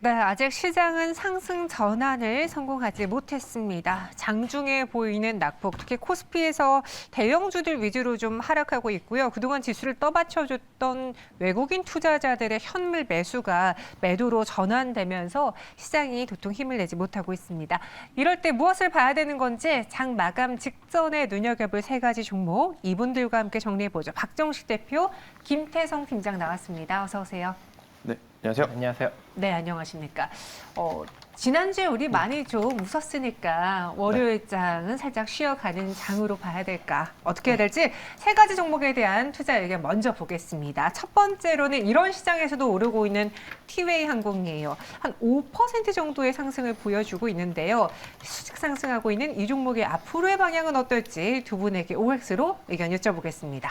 네, 아직 시장은 상승 전환을 성공하지 못했습니다. 장중에 보이는 낙폭, 특히 코스피에서 대형주들 위주로 좀 하락하고 있고요. 그동안 지수를 떠받쳐줬던 외국인 투자자들의 현물 매수가 매도로 전환되면서 시장이 도통 힘을 내지 못하고 있습니다. 이럴 때 무엇을 봐야 되는 건지 장 마감 직전에 눈여겨볼 세 가지 종목 이분들과 함께 정리해보죠. 박정식 대표, 김태성 팀장 나왔습니다. 어서 오세요. 네, 안녕하세요. 안녕하세요. 네, 안녕하십니까. 지난주에 우리 많이 좀 웃었으니까 월요일 장은 살짝 쉬어가는 장으로 봐야 될까? 어떻게 해야 될지 세 가지 종목에 대한 투자 의견 먼저 보겠습니다. 첫 번째로는 이런 시장에서도 오르고 있는 티웨이 항공이에요. 한 5% 정도의 상승을 보여주고 있는데요. 수직 상승하고 있는 이 종목의 앞으로의 방향은 어떨지 두 분에게 OX로 의견 여쭤보겠습니다.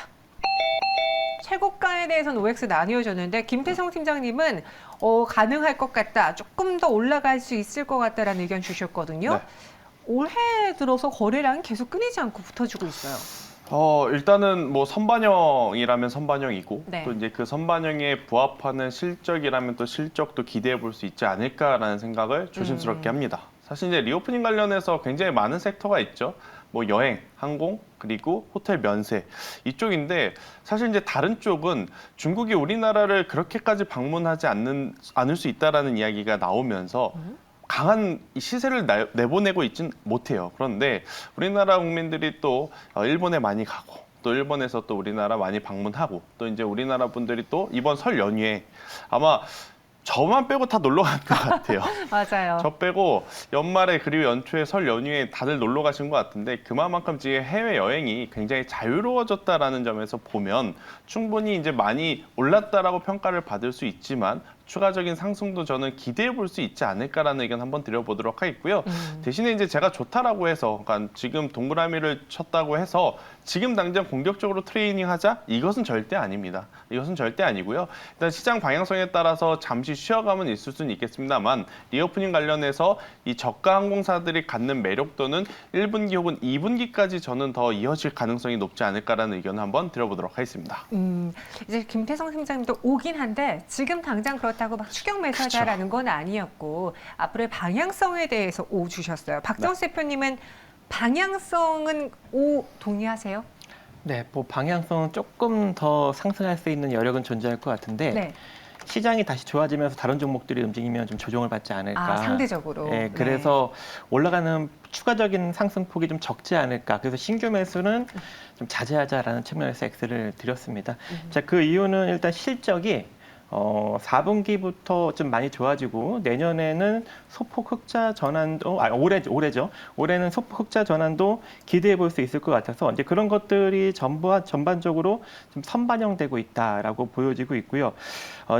최고가에 대해서는 OX 나뉘어졌는데 김태성 팀장님은 가능할 것 같다. 조금 더 올라갈 수 있을 것 같다라는 의견 주셨거든요. 네. 올해 들어서 거래량이 계속 끊이지 않고 붙어주고 있어요. 일단은 뭐 선반영이라면 선반영이고 네. 또 이제 그 선반영에 부합하는 실적이라면 또 실적도 기대해 볼 수 있지 않을까라는 생각을 조심스럽게 합니다. 사실 이제 리오프닝 관련해서 굉장히 많은 섹터가 있죠. 뭐 여행, 항공, 그리고 호텔 면세 이쪽인데 사실 이제 다른 쪽은 중국이 우리나라를 그렇게까지 방문하지 않을 수 있다라는 이야기가 나오면서 강한 시세를 내보내고 있진 못해요. 그런데 우리나라 국민들이 또 일본에 많이 가고 또 일본에서 또 우리나라 많이 방문하고 또 이제 우리나라 분들이 또 이번 설 연휴에 아마 저만 빼고 다 놀러 간 것 같아요. 맞아요. 저 빼고 연말에 그리고 연초에 설 연휴에 다들 놀러 가신 것 같은데 그만큼 지금 해외 여행이 굉장히 자유로워졌다라는 점에서 보면 충분히 이제 많이 올랐다라고 평가를 받을 수 있지만 추가적인 상승도 저는 기대해 볼 수 있지 않을까라는 의견 한번 드려보도록 하겠고요. 대신에 이제 제가 좋다라고 해서 그러니까 지금 동그라미를 쳤다고 해서 지금 당장 공격적으로 트레이닝하자? 이것은 절대 아닙니다. 이것은 절대 아니고요. 일단 시장 방향성에 따라서 잠시 쉬어가면 있을 수는 있겠습니다만 리오프닝 관련해서 이 저가 항공사들이 갖는 매력도는 1분기 혹은 2분기까지 저는 더 이어질 가능성이 높지 않을까라는 의견을 한번 드려보도록 하겠습니다. 이제 김태성 팀장님도 오긴 한데 지금 당장 그렇다고 막 추격 매수하자라는 건 아니었고 앞으로의 방향성에 대해서 O 주셨어요. 박정수 대표님은 방향성은 O 동의하세요? 네, 뭐 방향성은 조금 더 상승할 수 있는 여력은 존재할 것 같은데 네. 시장이 다시 좋아지면서 다른 종목들이 움직이면 좀 조정을 받지 않을까. 상대적으로. 네, 그래서 올라가는 추가적인 상승폭이 좀 적지 않을까. 그래서 신규 매수는 좀 자제하자라는 측면에서 X를 드렸습니다. 자, 그 이유는 일단 실적이 4분기부터 좀 많이 좋아지고 내년에는 소폭 흑자 전환도 올해죠. 올해는 소폭 흑자 전환도 기대해 볼 수 있을 것 같아서 이제 그런 것들이 전반적으로 좀 선반영되고 있다라고 보여지고 있고요.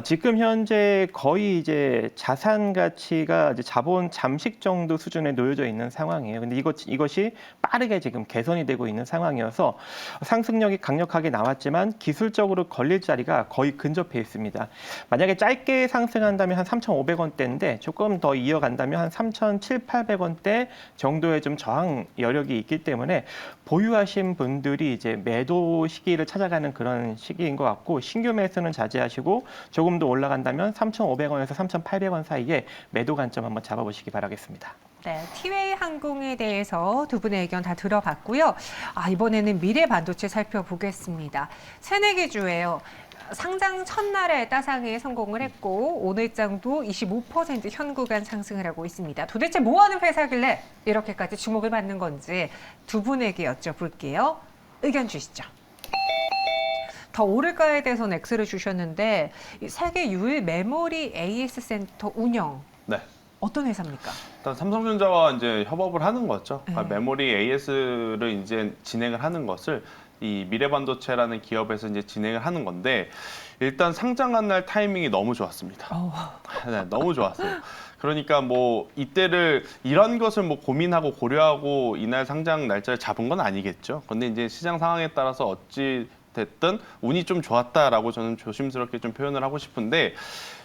지금 현재 거의 이제 자산 가치가 이제 자본 잠식 정도 수준에 놓여져 있는 상황이에요. 근데 이것이 빠르게 지금 개선이 되고 있는 상황이어서 상승력이 강력하게 나왔지만 기술적으로 걸릴 자리가 거의 근접해 있습니다. 만약에 짧게 상승한다면 한 3,500원대인데 조금 더 이어간다면 한 3,700~800원대 정도의 좀 저항 여력이 있기 때문에 보유하신 분들이 이제 매도 시기를 찾아가는 그런 시기인 것 같고 신규 매수는 자제하시고 조금 더 올라간다면 3,500원에서 3,800원 사이에 매도 관점 한번 잡아보시기 바라겠습니다. 네, 티웨이 항공에 대해서 두 분의 의견 다 들어봤고요. 이번에는 미래 반도체 살펴보겠습니다. 새내기 주예요. 상장 첫날에 따상에 성공을 했고 오늘장도 25% 현 구간 상승을 하고 있습니다. 도대체 뭐하는 회사길래 이렇게까지 주목을 받는 건지 두 분에게 여쭤볼게요. 의견 주시죠. 더 오를까에 대해서는 X를 주셨는데 세계 유일 메모리 AS 센터 운영 네. 어떤 회사입니까? 일단 삼성전자와 이제 협업을 하는 거죠. 그러니까 네. 메모리 AS를 이제 진행을 하는 것을 이 미래반도체라는 기업에서 이제 진행을 하는 건데 일단 상장한 날 타이밍이 너무 좋았습니다. 네, 너무 좋았어요. 그러니까 뭐 이때를 이런 것을 뭐 고민하고 고려하고 이날 상장 날짜를 잡은 건 아니겠죠. 근데 이제 시장 상황에 따라서 어찌 됐든 운이 좀 좋았다라고 저는 조심스럽게 좀 표현을 하고 싶은데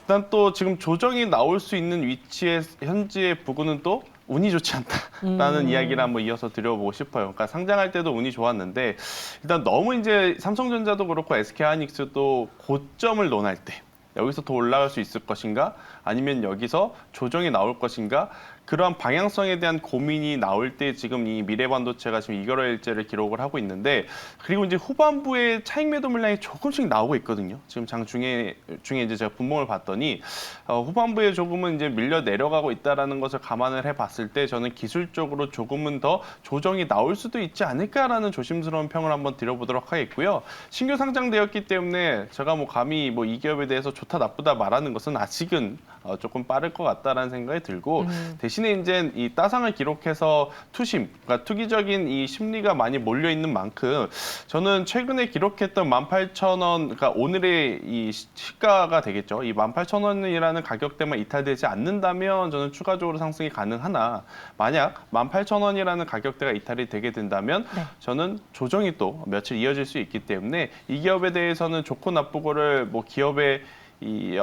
일단 또 지금 조정이 나올 수 있는 위치에 현지의 부근은 또 운이 좋지 않다라는 이야기를 한번 이어서 드려보고 싶어요. 그러니까 상장할 때도 운이 좋았는데 일단 너무 이제 삼성전자도 그렇고 SK하이닉스도 고점을 논할 때 여기서 더 올라갈 수 있을 것인가? 아니면 여기서 조정이 나올 것인가? 그러한 방향성에 대한 고민이 나올 때 지금 이 미래반도체가 지금 2개월째를 기록을 하고 있는데, 그리고 이제 후반부에 차익 매도 물량이 조금씩 나오고 있거든요. 지금 장 중에 이제 제가 분봉을 봤더니 후반부에 조금은 이제 밀려 내려가고 있다라는 것을 감안을 해봤을 때 저는 기술적으로 조금은 더 조정이 나올 수도 있지 않을까라는 조심스러운 평을 한번 드려보도록 하겠고요. 신규 상장되었기 때문에 제가 뭐 감히 뭐 이 기업에 대해서 좋다 나쁘다 말하는 것은 아직은 조금 빠를 것 같다라는 생각이 들고, 대신에 이제 이 따상을 기록해서 투심, 그러니까 투기적인 이 심리가 많이 몰려 있는 만큼 저는 최근에 기록했던 18,000원, 그러니까 오늘의 이 시가가 되겠죠. 이 18,000원이라는 가격대만 이탈되지 않는다면 저는 추가적으로 상승이 가능하나, 만약 18,000원이라는 가격대가 이탈이 되게 된다면 네. 저는 조정이 또 며칠 이어질 수 있기 때문에 이 기업에 대해서는 좋고 나쁘고를 뭐 기업의 이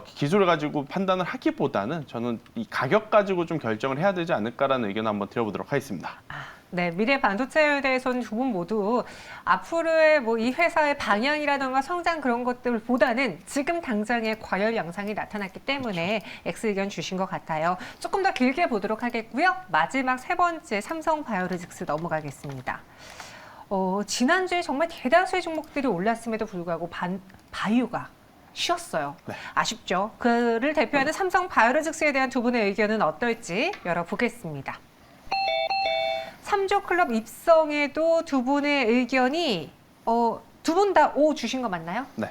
기술을 가지고 판단을 하기보다는 저는 이 가격 가지고 좀 결정을 해야 되지 않을까라는 의견을 한번 드려보도록 하겠습니다. 네, 미래 반도체에 대해서는 두 분 모두 앞으로의 뭐 이 회사의 방향이라던가 성장 그런 것들보다는 지금 당장의 과열 양상이 나타났기 때문에 X 의견 주신 것 같아요. 조금 더 길게 보도록 하겠고요. 마지막 세 번째 삼성 바이오로직스 넘어가겠습니다. 지난주에 정말 대다수의 종목들이 올랐음에도 불구하고 바이오가 쉬었어요. 네. 아쉽죠. 그를 대표하는 삼성 바이오로직스에 대한 두 분의 의견은 어떨지 열어보겠습니다. 3조 클럽 입성에도 두 분의 의견이 두 분 다 O 주신 거 맞나요? 네.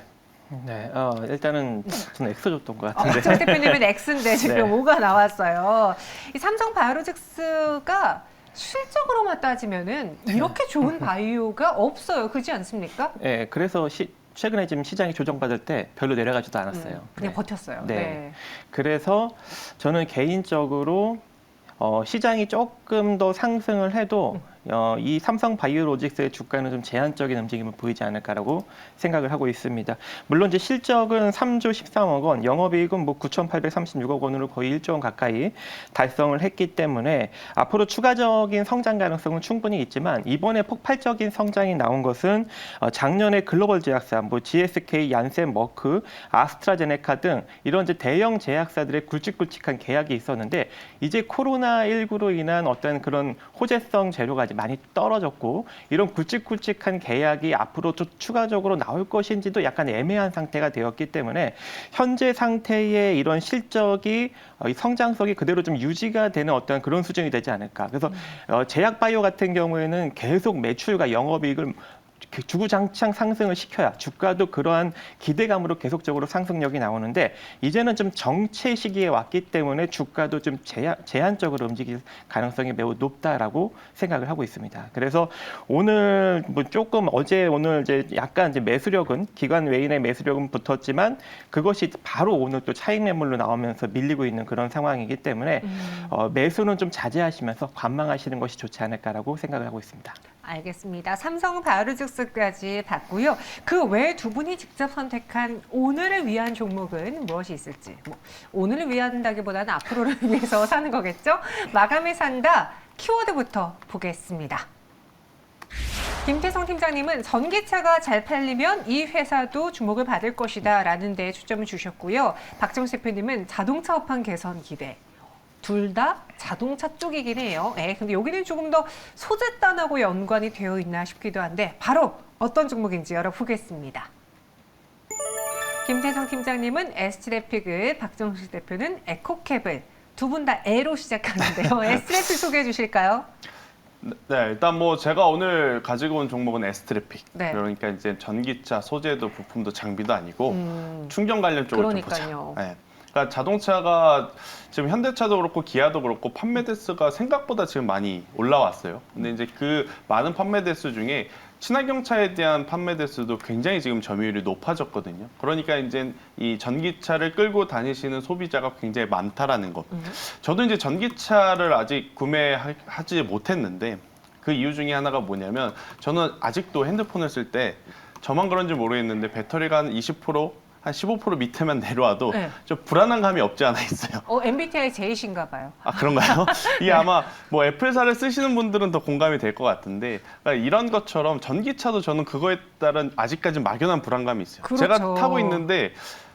네, 일단은 저는 X 줬던 것 정 같은데. 대표님은 X인데 지금 네. O가 나왔어요. 이 삼성 바이오로직스가 실적으로만 따지면은 이렇게 좋은 바이오가 없어요. 그렇지 않습니까? 네, 그래서 최근에 지금 시장이 조정받을 때 별로 내려가지도 않았어요. 그냥 네. 버텼어요. 네. 네. 그래서 저는 개인적으로 시장이 조금 더 상승을 해도 이 삼성 바이오로직스의 주가는 좀 제한적인 움직임을 보이지 않을까라고 생각을 하고 있습니다. 물론 이제 실적은 3조 13억 원, 영업이익은 뭐 9,836억 원으로 거의 1조 원 가까이 달성을 했기 때문에 앞으로 추가적인 성장 가능성은 충분히 있지만, 이번에 폭발적인 성장이 나온 것은 작년에 글로벌 제약사, 뭐 GSK, 얀센, 머크, 아스트라제네카 등 이런 이제 대형 제약사들의 굵직굵직한 계약이 있었는데, 이제 코로나19로 인한 어떤 그런 호재성 재료가 많이 떨어졌고, 이런 굵직굵직한 계약이 앞으로 또 추가적으로 나올 것인지도 약간 애매한 상태가 되었기 때문에 현재 상태의 이런 실적이 이 성장성이 그대로 좀 유지가 되는 어떤 그런 수준이 되지 않을까. 그래서 제약 바이오 같은 경우에는 계속 매출과 영업이익을 주구장창 상승을 시켜야 주가도 그러한 기대감으로 계속적으로 상승력이 나오는데, 이제는 좀 정체 시기에 왔기 때문에 주가도 좀 제한적으로 움직일 가능성이 매우 높다라고 생각을 하고 있습니다. 그래서 오늘 뭐 조금 오늘 이제 약간 이제 매수력은 기관 외인의 매수력은 붙었지만, 그것이 바로 오늘 또 차익 매물로 나오면서 밀리고 있는 그런 상황이기 때문에 매수는 좀 자제하시면서 관망하시는 것이 좋지 않을까라고 생각을 하고 있습니다. 알겠습니다. 삼성 바이오로직스까지 봤고요. 그 외에 두 분이 직접 선택한 오늘을 위한 종목은 무엇이 있을지. 뭐 오늘을 위한다기보다는 앞으로를 위해서 사는 거겠죠. 마감에 산다 키워드부터 보겠습니다. 김태성 팀장님은 전기차가 잘 팔리면 이 회사도 주목을 받을 것이다 라는 데 초점을 주셨고요. 박정수 대표님은 자동차 업황 개선 기대. 둘 다 자동차 쪽이긴 해요. 근데 여기는 조금 더 소재단하고 연관이 되어 있나 싶기도 한데, 바로 어떤 종목인지 열어보겠습니다. 김태성 팀장님은 ST래픽을, 박정수 대표는 에코캡을, 두 분 다 E로 시작하는데요. ST래픽 소개해 주실까요? 네, 일단 뭐 제가 오늘 가지고 온 종목은 S트래픽. 네. 그러니까 이제 전기차 소재도 부품도 장비도 아니고 충전 관련 쪽을 좀 보자. 그러니까요. 네. 그러니까 자동차가 지금 현대차도 그렇고 기아도 그렇고 판매 대수가 생각보다 지금 많이 올라왔어요. 근데 이제 그 많은 판매 대수 중에 친환경차에 대한 판매 대수도 굉장히 지금 점유율이 높아졌거든요. 그러니까 이제 이 전기차를 끌고 다니시는 소비자가 굉장히 많다라는 것. 저도 이제 전기차를 아직 구매하지 못했는데, 그 이유 중에 하나가 뭐냐면, 저는 아직도 핸드폰을 쓸 때 저만 그런지 모르겠는데 배터리가 한 20%, 한 15% 밑에만 내려와도 네. 좀 불안한 감이 없지 않아 있어요. MBTI J이신가 봐요. 아, 그런가요? 이게 아마 뭐 애플사를 쓰시는 분들은 더 공감이 될 것 같은데, 그러니까 이런 것처럼 전기차도 저는 그거에 따른 아직까지 막연한 불안감이 있어요. 그렇죠. 제가 타고 있는데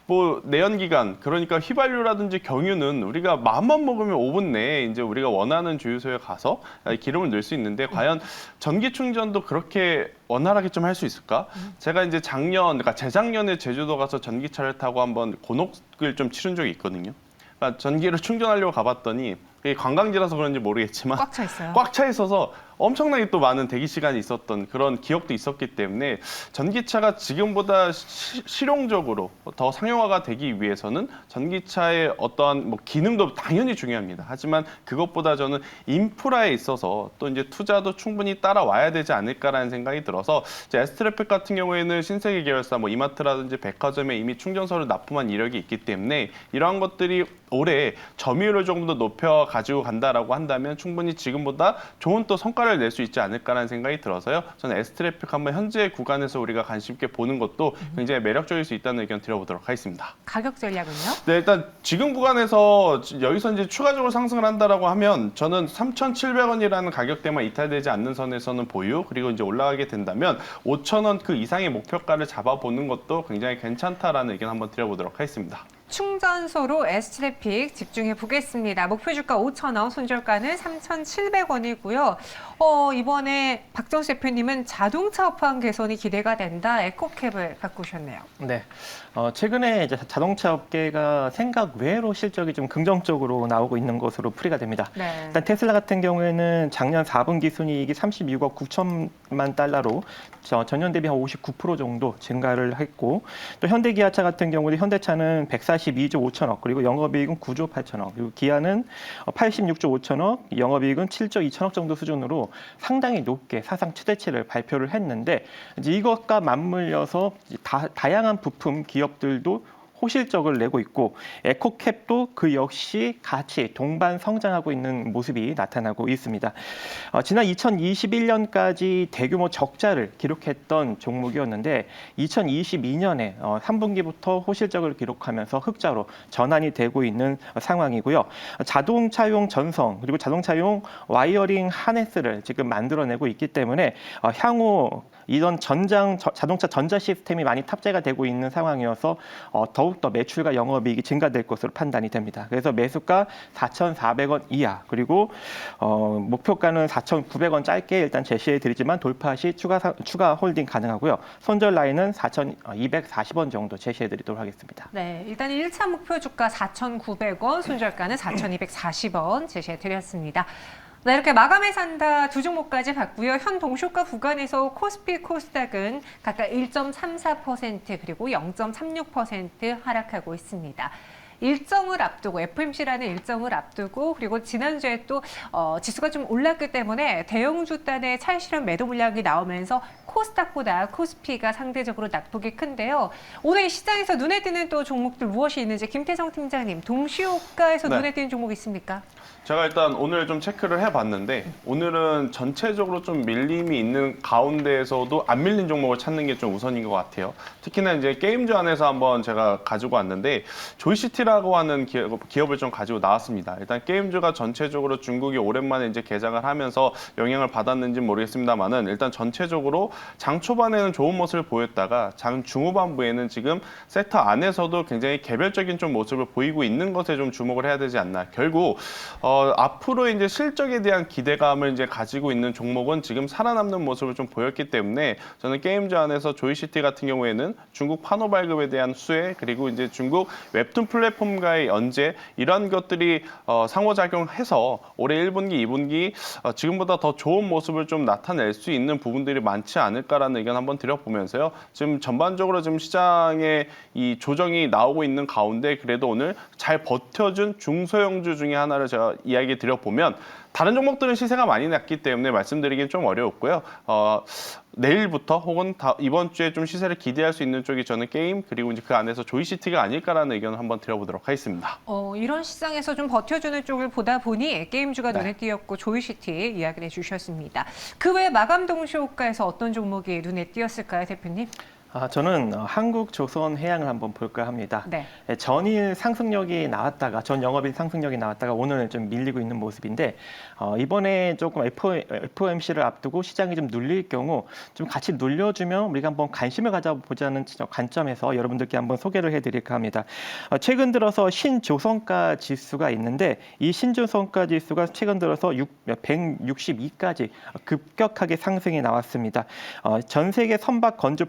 뭐 내연기관, 그러니까 휘발유라든지 경유는 우리가 마음만 먹으면 5분 내에 이제 우리가 원하는 주유소에 가서 기름을 넣을 수 있는데 과연 전기 충전도 그렇게 원활하게 좀 할 수 있을까? 제가 이제 그러니까 재작년에 제주도 가서 전기차를 타고 한번 곤혹을 좀 치른 적이 있거든요. 그러니까 전기를 충전하려고 가봤더니 이게 관광지라서 그런지 모르겠지만 꽉 차 있어요. 꽉 차 있어서 엄청나게 또 많은 대기 시간이 있었던 그런 기억도 있었기 때문에 전기차가 지금보다 실용적으로 더 상용화가 되기 위해서는 전기차의 어떠한 뭐 기능도 당연히 중요합니다. 하지만 그것보다 저는 인프라에 있어서 또 이제 투자도 충분히 따라와야 되지 않을까라는 생각이 들어서 이제 S트래픽 같은 경우에는 신세계 계열사 뭐 이마트라든지 백화점에 이미 충전소를 납품한 이력이 있기 때문에 이러한 것들이 올해 점유율을 조금 더 높여 가지고 간다라고 한다면 충분히 지금보다 좋은 또 성과를 낼 수 있지 않을까라는 생각이 들어서요. 저는 S트래픽 한번 현재 구간에서 우리가 관심 있게 보는 것도 굉장히 매력적일 수 있다는 의견 드려보도록 하겠습니다. 가격 전략은요? 네, 일단 지금 구간에서 여기서 이제 추가적으로 상승을 한다라고 하면 저는 3,700원이라는 가격대만 이탈되지 않는 선에서는 보유, 그리고 이제 올라가게 된다면 5,000원 그 이상의 목표가를 잡아보는 것도 굉장히 괜찮다라는 의견 한번 드려보도록 하겠습니다. 충전소로 S트래픽 집중해 보겠습니다. 목표 주가 5,000원, 손절가는 3,700원이고요. 이번에 박정수 대표님은 자동차 업황 개선이 기대가 된다. 에코캡을 갖고 오셨네요. 네. 최근에 이제 자동차 업계가 생각 외로 실적이 좀 긍정적으로 나오고 있는 것으로 풀이가 됩니다. 네. 일단 테슬라 같은 경우에는 작년 4분기 순이익이 36억 9천만 달러로 전년 대비 한 59% 정도 증가를 했고, 또 현대기아차 같은 경우는 현대차는 142조 5천억, 그리고 영업이익은 9조 8천억, 그리고 기아는 86조 5천억, 영업이익은 7조 2천억 정도 수준으로 상당히 높게 사상 최대치를 발표를 했는데, 이제 이것과 맞물려서 다양한 부품 기업들도 호실적을 내고 있고, 에코캡도 그 역시 같이 동반 성장하고 있는 모습이 나타나고 있습니다. 지난 2021년까지 대규모 적자를 기록했던 종목이었는데 2022년에 3분기부터 호실적을 기록하면서 흑자로 전환이 되고 있는 상황이고요. 자동차용 전성 그리고 자동차용 와이어링 하네스를 지금 만들어내고 있기 때문에 향후 이런 자동차 전자 시스템이 많이 탑재가 되고 있는 상황이어서 더욱더 매출과 영업이익이 증가될 것으로 판단이 됩니다. 그래서 매수가 4,400원 이하, 그리고 목표가는 4,900원 짧게 일단 제시해 드리지만 돌파 시 추가 홀딩 가능하고요. 손절 라인은 4,240원 정도 제시해 드리도록 하겠습니다. 네, 일단 1차 목표 주가 4,900원, 손절가는 4,240원 제시해 드렸습니다. 네, 이렇게 마감에 산다 두 종목까지 봤고요. 현 동시효과 구간에서 코스피, 코스닥은 각각 1.34% 그리고 0.36% 하락하고 있습니다. 일정을 앞두고 FOMC라는 일정을 앞두고 그리고 지난주에 또 지수가 좀 올랐기 때문에 대형주 단의 찰실한 매도 물량이 나오면서 코스닥보다 코스피가 상대적으로 낙폭이 큰데요. 오늘 시장에서 눈에 띄는 또 종목들 무엇이 있는지 김태성 팀장님, 동시효과에서 눈에 띄는 종목 있습니까? 제가 일단 오늘 좀 체크를 해봤는데 오늘은 전체적으로 좀 밀림이 있는 가운데에서도 안 밀린 종목을 찾는 게 좀 우선인 것 같아요. 특히나 이제 게임주 안에서 한번 제가 가지고 왔는데 조이시티라고 하는 기업을 좀 가지고 나왔습니다. 일단 게임주가 전체적으로 중국이 오랜만에 이제 개장을 하면서 영향을 받았는지 모르겠습니다만은 일단 전체적으로 장 초반에는 좋은 모습을 보였다가 장 중후반부에는 지금 섹터 안에서도 굉장히 개별적인 좀 모습을 보이고 있는 것에 좀 주목을 해야 되지 않나. 결국 앞으로 이제 실적에 대한 기대감을 이제 가지고 있는 종목은 지금 살아남는 모습을 좀 보였기 때문에 저는 게임주 안에서 조이시티 같은 경우에는 중국 판호 발급에 대한 수혜 그리고 이제 중국 웹툰 플랫폼과의 연재 이런 것들이 상호작용해서 올해 1분기, 2분기 지금보다 더 좋은 모습을 좀 나타낼 수 있는 부분들이 많지 않을까라는 의견 한번 드려보면서요. 지금 전반적으로 지금 시장에 이 조정이 나오고 있는 가운데 그래도 오늘 잘 버텨준 중소형주 중에 하나를 제가 이야기 드려보면 다른 종목들은 시세가 많이 났기 때문에 말씀드리기는 좀 어려웠고요. 내일부터 혹은 이번 주에 좀 시세를 기대할 수 있는 쪽이 저는 게임 그리고 이제 그 안에서 조이시티가 아닐까라는 의견을 한번 드려보도록 하겠습니다. 이런 시장에서 좀 버텨주는 쪽을 보다 보니 게임주가 눈에 띄었고 조이시티 이야기를 해주셨습니다. 그 외 마감 동시효과에서 어떤 종목이 눈에 띄었을까요, 대표님? 저는 한국조선해양을 한번 볼까 합니다. 네. 전일 상승력이 나왔다가 전 영업일 상승력이 나왔다가 오늘 좀 밀리고 있는 모습인데 이번에 조금 FOMC를 앞두고 시장이 좀 눌릴 경우 좀 같이 눌려주면 우리가 한번 관심을 가져보자는 관점에서 여러분들께 한번 소개를 해드릴까 합니다. 최근 들어서 신조선가 지수가 있는데 이 신조선가 지수가 최근 들어서 162까지 급격하게 상승이 나왔습니다. 전 세계 선박 건조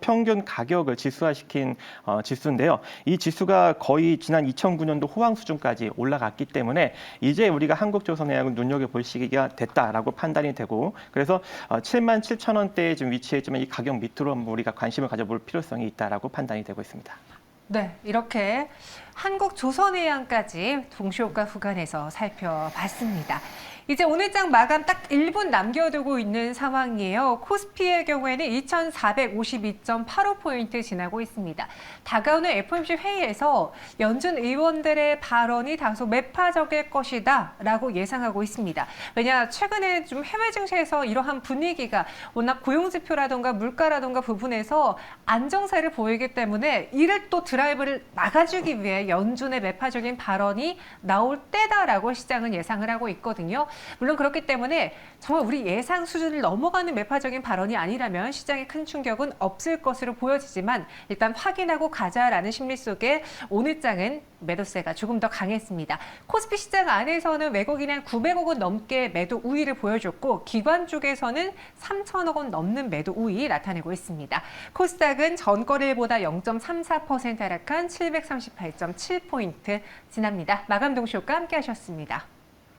평균 가격을 지수화시킨 지수인데요. 이 지수가 거의 지난 2009년도 호황 수준까지 올라갔기 때문에 이제 우리가 한국조선해양을 눈여겨볼 시기가 됐다라고 판단이 되고 그래서 77,000원대에 지금 위치했지만 이 가격 밑으로 우리가 관심을 가져볼 필요성이 있다라고 판단이 되고 있습니다. 네, 이렇게 한국조선해양까지 동시효과 구간에서 살펴봤습니다. 이제 오늘 장 마감 딱 1분 남겨두고 있는 상황이에요. 코스피의 경우에는 2,452.85포인트 지나고 있습니다. 다가오는 FOMC 회의에서 연준 의원들의 발언이 다소 매파적일 것이다 라고 예상하고 있습니다. 왜냐, 최근에 좀 해외 증시에서 이러한 분위기가 워낙 고용지표라던가 물가라던가 부분에서 안정세를 보이기 때문에 이를 또 드라이브를 막아주기 위해 연준의 매파적인 발언이 나올 때다라고 시장은 예상을 하고 있거든요. 물론 그렇기 때문에 정말 우리 예상 수준을 넘어가는 매파적인 발언이 아니라면 시장에 큰 충격은 없을 것으로 보여지지만 일단 확인하고 가자라는 심리 속에 오늘 장은 매도세가 조금 더 강했습니다. 코스피 시장 안에서는 외국인이 한 900억 원 넘게 매도 우위를 보여줬고 기관 쪽에서는 3천억 원 넘는 매도 우위 나타내고 있습니다. 코스닥은 전거래일보다 0.34% 하락한 738.7포인트 지납니다. 마감 동시효과 함께 하셨습니다.